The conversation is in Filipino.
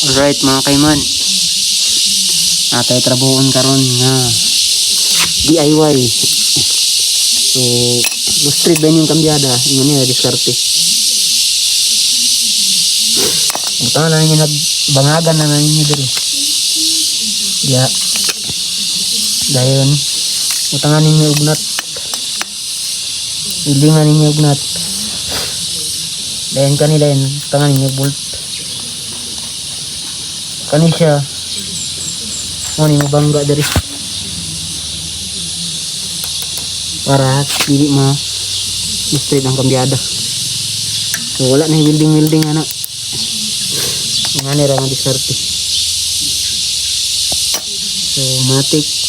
Alright mga kaiman, atay trabuhon karon nga DIY. So lustrade ba yung kambyada ingon niya diskarte. Buta na ninyo nagbangagan na ninyo diri. Ya. Dayon utangan ninyo ugnat. Ilingan ninyo ugnat. Dayon kanila yun utangan ninyo bolt. Kani siya mo ni mabangga dari para dili ma straight ang kambyada. So wala na welding anak ngani ra nga diskarte. So matik